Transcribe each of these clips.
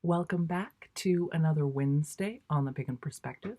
Welcome back to another Wednesday on the Pagan Perspective.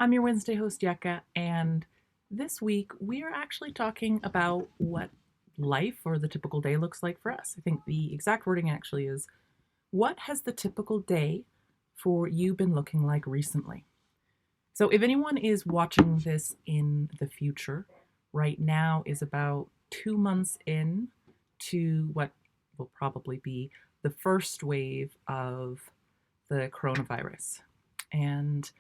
I'm your Wednesday host, Yucca, and this week we are actually talking about what life or the typical day looks like for us. I think the exact wording actually is, what has the typical day for you been looking like recently? So if anyone is watching this in the future, right now is about 2 months in to what will probably be the first wave of the coronavirus. And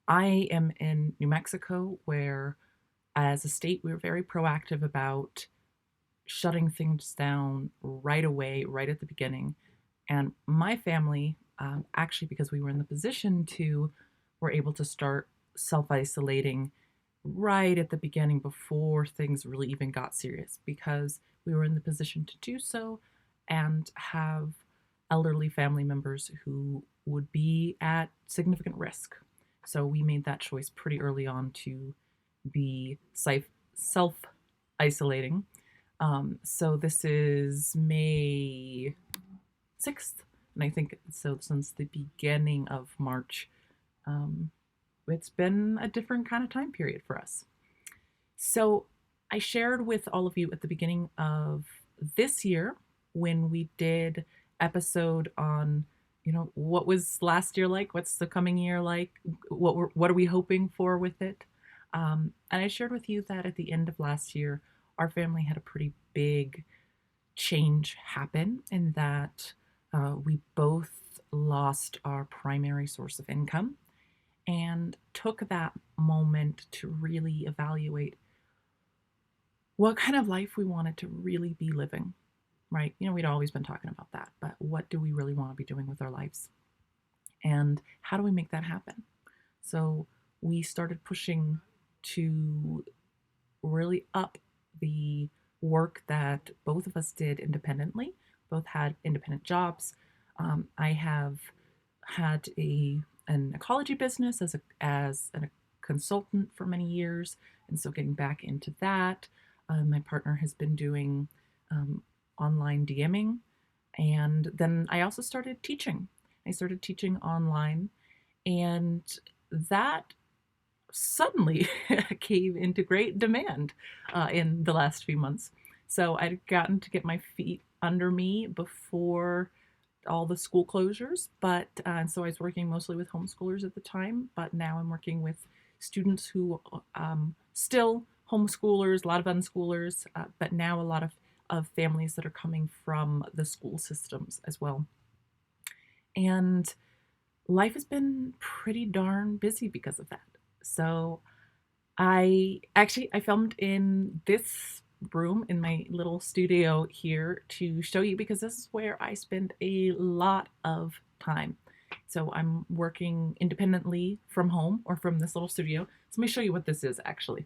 I am in New Mexico, where as a state, we're very proactive about shutting things down right away, right at the beginning. And my family, actually, because we were in the position to, were able to start self isolating right at the beginning before things really even got serious, because we were in the position to do so and have elderly family members who would be at significant risk. So we made that choice pretty early on to be self isolating. So this is May 6th. And I think so since the beginning of March, um, it's been a different kind of time period for us. So I shared with all of you at the beginning of this year when we did episode on, what was last year like, what's the coming year like, what are we hoping for with it. And I shared with you that at the end of last year, our family had a pretty big change happen in that we both lost our primary source of income and took that moment to really evaluate what kind of life we wanted to really be living, right? We'd always been talking about that, but what do we really want to be doing with our lives? And how do we make that happen? So we started pushing to really up the work that both of us did independently. Both had independent jobs. I have had an ecology business as a consultant for many years, and so getting back into that. My partner has been doing online DMing, and then I also started teaching. I started teaching online, and that suddenly came into great demand in the last few months. So I'd gotten to get my feet under me before all the school closures, but so I was working mostly with homeschoolers at the time, but now I'm working with students who still homeschoolers, a lot of unschoolers, but now a lot of families that are coming from the school systems as well. And life has been pretty darn busy because of that. So I filmed in this room in my little studio here to show you, because this is where I spend a lot of time. So I'm working independently from home or from this little studio. So let me show you what this is actually.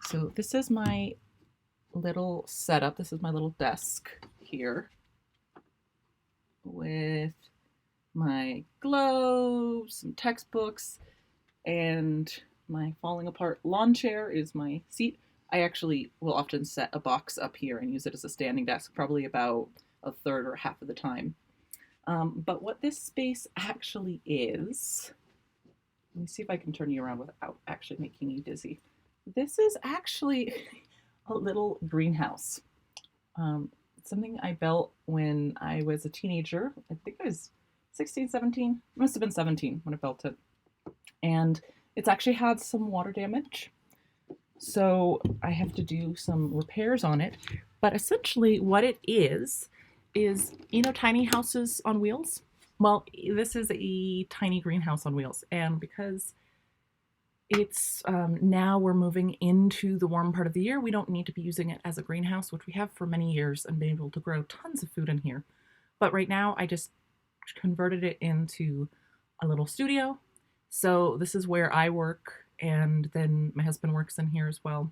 So this is my little setup. This is my little desk here with my gloves, some textbooks, and my falling apart lawn chair is my seat. I actually will often set a box up here and use it as a standing desk, probably about a third or half of the time. But what this space actually is, let me see if I can turn you around without actually making you dizzy. This is actually a little greenhouse. Something I built when I was a teenager. I think I was 16, 17. It must have been 17 when I built it. And it's actually had some water damage. So I have to do some repairs on it. But essentially what it is, tiny houses on wheels? Well, this is a tiny greenhouse on wheels. And because it's now we're moving into the warm part of the year, we don't need to be using it as a greenhouse, which we have for many years and been able to grow tons of food in here. But right now I just converted it into a little studio. So this is where I work, and then my husband works in here as well.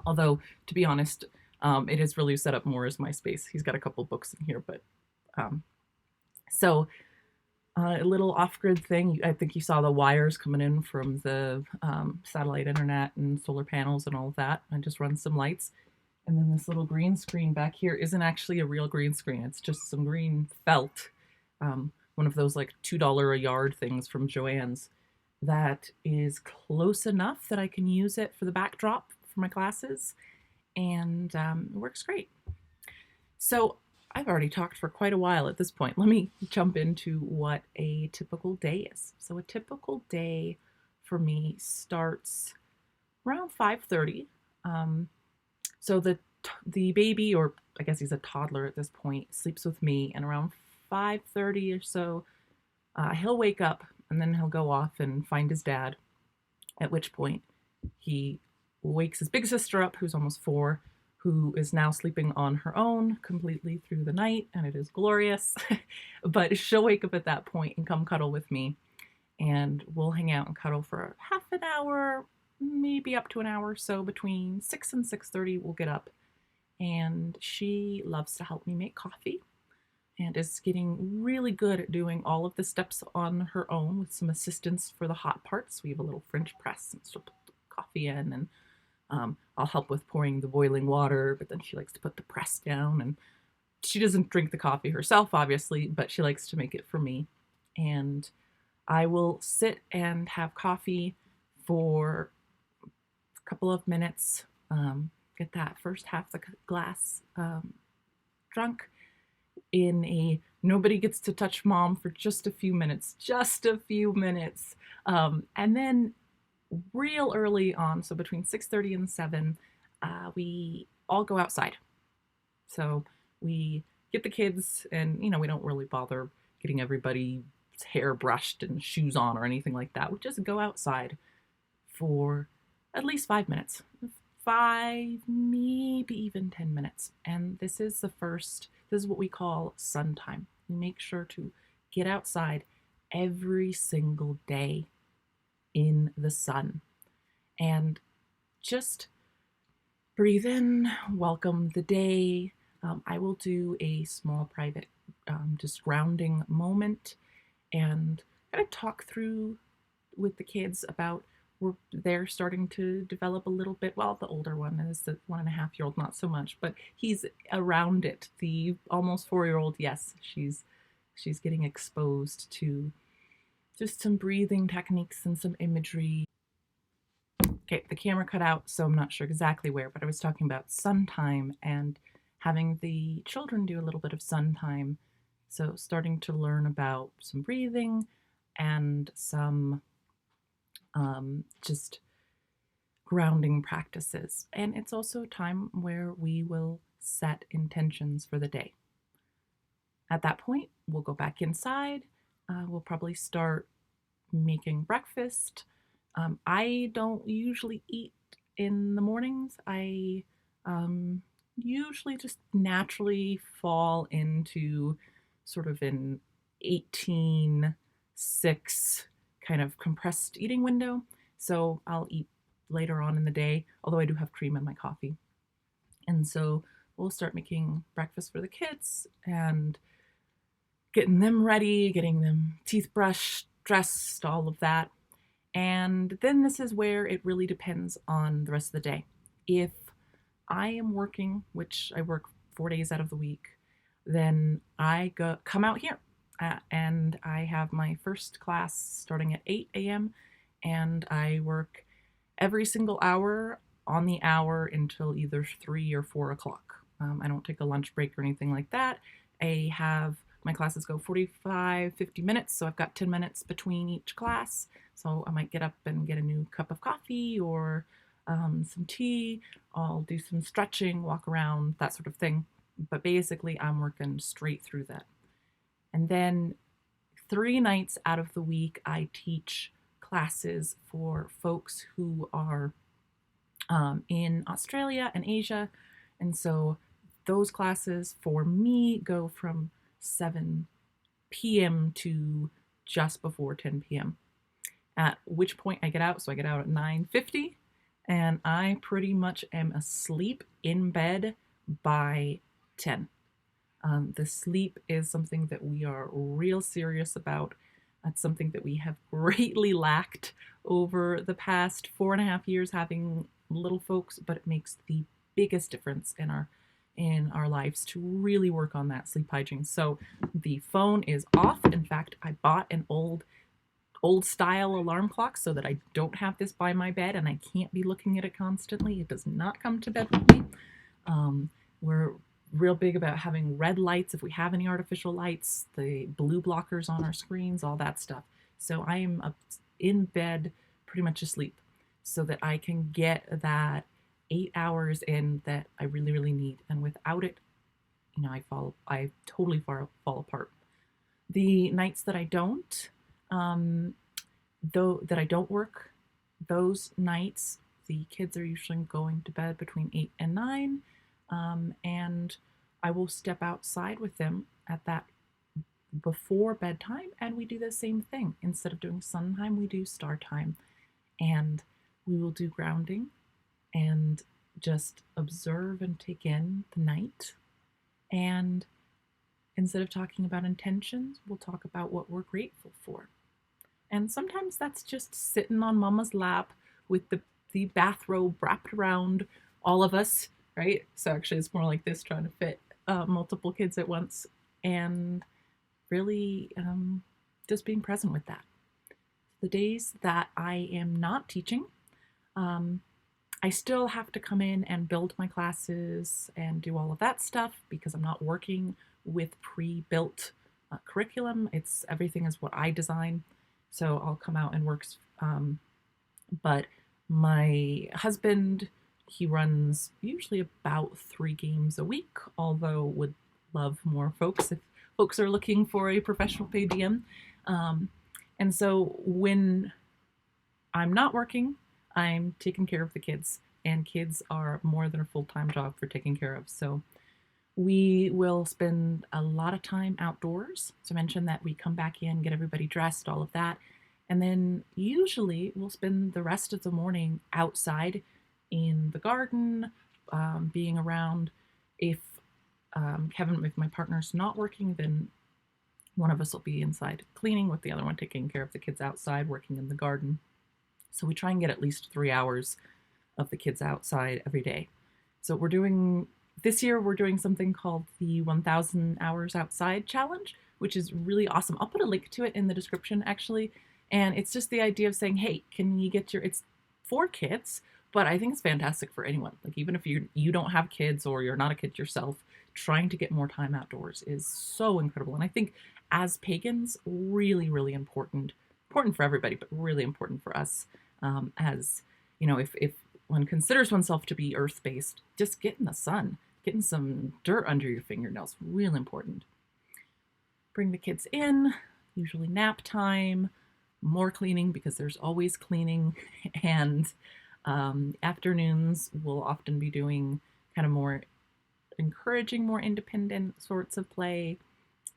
Although, to be honest, it is really set up more as my space. He's got a couple books in here, but so a little off-grid thing. I think you saw the wires coming in from the satellite internet and solar panels and all of that. I just run some lights. And then this little green screen back here isn't actually a real green screen. It's just some green felt one of those like $2 a yard things from Joann's that is close enough that I can use it for the backdrop for my classes, and it works great. So I've already talked for quite a while at this point. Let me jump into what a typical day is. So a typical day for me starts around 5:30. Um, so the baby, or I guess he's a toddler at this point, sleeps with me, and around 5:30 or so, he'll wake up and then he'll go off and find his dad. At which point he wakes his big sister up, who's almost 4, who is now sleeping on her own completely through the night, and it is glorious. But she'll wake up at that point and come cuddle with me, and we'll hang out and cuddle for half an hour, maybe up to an hour. So between 6 and 6:30, we'll get up, and she loves to help me make coffee and is getting really good at doing all of the steps on her own with some assistance for the hot parts. We have a little French press, and she'll put the coffee in, and I'll help with pouring the boiling water, but then she likes to put the press down, and she doesn't drink the coffee herself, obviously, but she likes to make it for me. And I will sit and have coffee for a couple of minutes, get that first half the glass drunk in a nobody gets to touch mom for just a few minutes, and then real early on, so between 6:30 and 7, we all go outside. So we get the kids, and we don't really bother getting everybody's hair brushed and shoes on or anything like that. We just go outside for at least 5 minutes, 5, maybe even 10 minutes. And this is what we call sun time. We make sure to get outside every single day in the sun and just breathe in, welcome the day. I will do a small private just grounding moment and kind of talk through with the kids about they're starting to develop a little bit. Well, the older one is the 1.5-year-old, not so much, but he's around it. The almost 4-year-old, yes, she's getting exposed to just some breathing techniques and some imagery. Okay, the camera cut out, so I'm not sure exactly where, but I was talking about sun time and having the children do a little bit of sun time. So starting to learn about some breathing and some just grounding practices. And it's also a time where we will set intentions for the day. At that point, we'll go back inside. We'll probably start making breakfast. I don't usually eat in the mornings. I usually just naturally fall into sort of an 18-6 kind of compressed eating window. So I'll eat later on in the day, although I do have cream in my coffee. And so we'll start making breakfast for the kids and getting them ready, getting them teeth brushed, dressed, all of that. And then this is where it really depends on the rest of the day. If I am working, which I work 4 days out of the week, then I come out here and I have my first class starting at 8 a.m. and I work every single hour on the hour until either 3 or 4 o'clock. I don't take a lunch break or anything like that. My classes go 45, 50 minutes, so I've got 10 minutes between each class. So I might get up and get a new cup of coffee or some tea. I'll do some stretching, walk around, that sort of thing. But basically, I'm working straight through that. And then 3 nights out of the week, I teach classes for folks who are in Australia and Asia. And so those classes for me go from 7 p.m. to just before 10 p.m. At which point I get out. So I get out at 9:50 and I pretty much am asleep in bed by 10. The sleep is something that we are real serious about. That's something that we have greatly lacked over the past 4.5 years having little folks, but it makes the biggest difference in our in our lives to really work on that sleep hygiene. So the phone is off. In fact, I bought an old style alarm clock so that I don't have this by my bed and I can't be looking at it constantly. It does not come to bed with me. We're real big about having red lights if we have any artificial lights, the blue blockers on our screens, all that stuff. So I am up in bed pretty much asleep so that I can get that 8 hours in that I really, really need. And without it, I totally fall apart. The nights that I don't, though that I don't work, those nights the kids are usually going to bed between 8 and 9, and I will step outside with them at that before bedtime, and we do the same thing. Instead of doing sun time, we do star time, and we will do grounding and just observe and take in the night. And instead of talking about intentions, we'll talk about what we're grateful for. And sometimes that's just sitting on mama's lap with the bathrobe wrapped around all of us, right? So actually it's more like this, trying to fit multiple kids at once, and really just being present with that. The days that I am not teaching, I still have to come in and build my classes and do all of that stuff because I'm not working with pre-built curriculum. Everything is what I design. So I'll come out and work. But my husband, he runs usually about 3 games a week, although would love more folks if folks are looking for a professional paid DM. And so when I'm not working, I'm taking care of the kids, and kids are more than a full-time job for taking care of. So we will spend a lot of time outdoors. So I mentioned that we come back in, get everybody dressed, all of that. And then usually we'll spend the rest of the morning outside in the garden, being around. If my partner's not working, then one of us will be inside cleaning with the other one taking care of the kids outside, working in the garden. So we try and get at least 3 hours of the kids outside every day. So this year we're doing something called the 1000 Hours Outside Challenge, which is really awesome. I'll put a link to it in the description, actually. And it's just the idea of saying, hey, can you it's for kids, but I think it's fantastic for anyone. Like, even if you don't have kids or you're not a kid yourself, trying to get more time outdoors is so incredible. And I think as pagans, really, really important for everybody, but really important for us. As if one considers oneself to be earth-based, just get in the sun, getting some dirt under your fingernails, really important. Bring the kids in, usually nap time, more cleaning because there's always cleaning, and afternoons we'll often be doing kind of more encouraging, more independent sorts of play.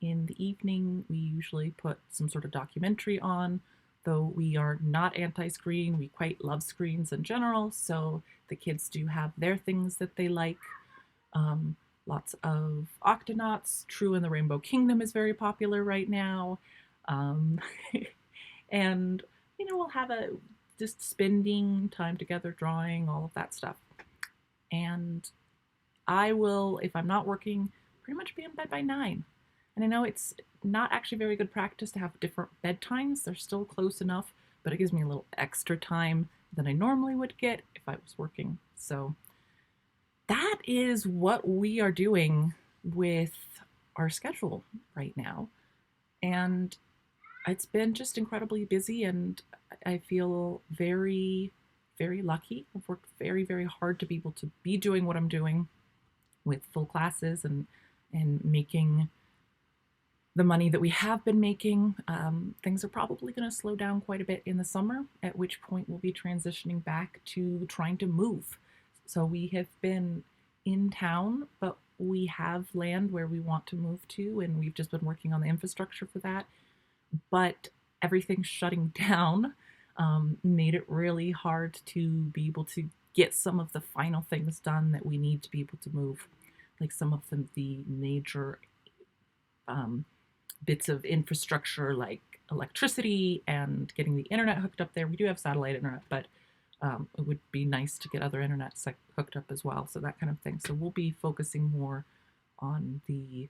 In the evening, we usually put some sort of documentary on, though we are not anti-screen. We quite love screens in general, so the kids do have their things that they like. Lots of Octonauts. True in the Rainbow Kingdom is very popular right now. And, we'll have just spending time together, drawing, all of that stuff. And I will, if I'm not working, pretty much be in bed by 9. And I know it's not actually very good practice to have different bedtimes. They're still close enough, but it gives me a little extra time than I normally would get if I was working. So that is what we are doing with our schedule right now. And it's been just incredibly busy, and I feel very, very lucky. I've worked very, very hard to be able to be doing what I'm doing with full classes and making the money that we have been making. Things are probably going to slow down quite a bit in the summer, at which point we'll be transitioning back to trying to move. So we have been in town, but we have land where we want to move to, and we've just been working on the infrastructure for that. But everything shutting down made it really hard to be able to get some of the final things done that we need to be able to move, like some of the major bits of infrastructure, like electricity and getting the internet hooked up there. We do have satellite internet, but It would be nice to get other internet hooked up as well, so that kind of thing. So we'll be focusing more on the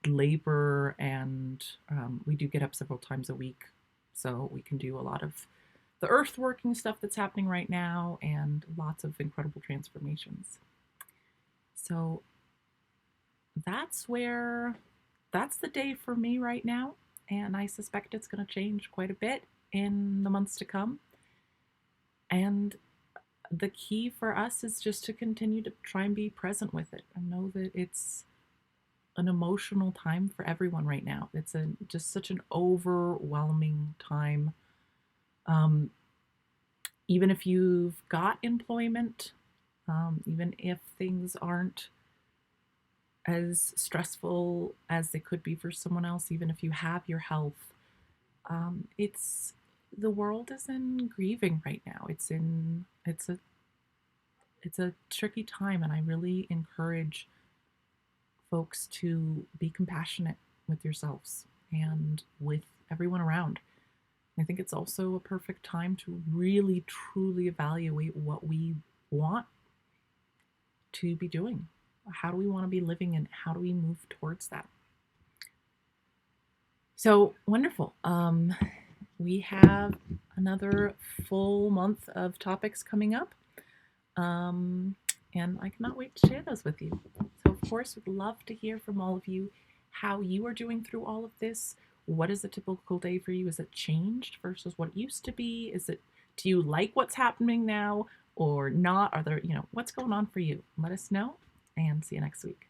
labor, and we do get up several times a week, so we can do a lot of the earthworking stuff that's happening right now and lots of incredible transformations. So that's the day for me right now, and I suspect it's going to change quite a bit in the months to come. And the key for us is just to continue to try and be present with it and know that it's an emotional time for everyone right now. It's just such an overwhelming time. Um, Even if you've got employment, even if things aren't as stressful as they could be for someone else, even if you have your health, it's the world is in grieving right now. It's a tricky time, and I really encourage folks to be compassionate with yourselves and with everyone around. I think it's also a perfect time to really truly evaluate what we want to be doing. How do we want to be living, and how do we move towards that? So wonderful. We have another full month of topics coming up. Um, and I cannot wait to share those with you. So, of course, would love to hear from all of you how you are doing through all of this. What is a typical day for you? Is it changed versus what it used to be? Do you like what's happening now or not? Are there, what's going on for you? Let us know, and see you next week.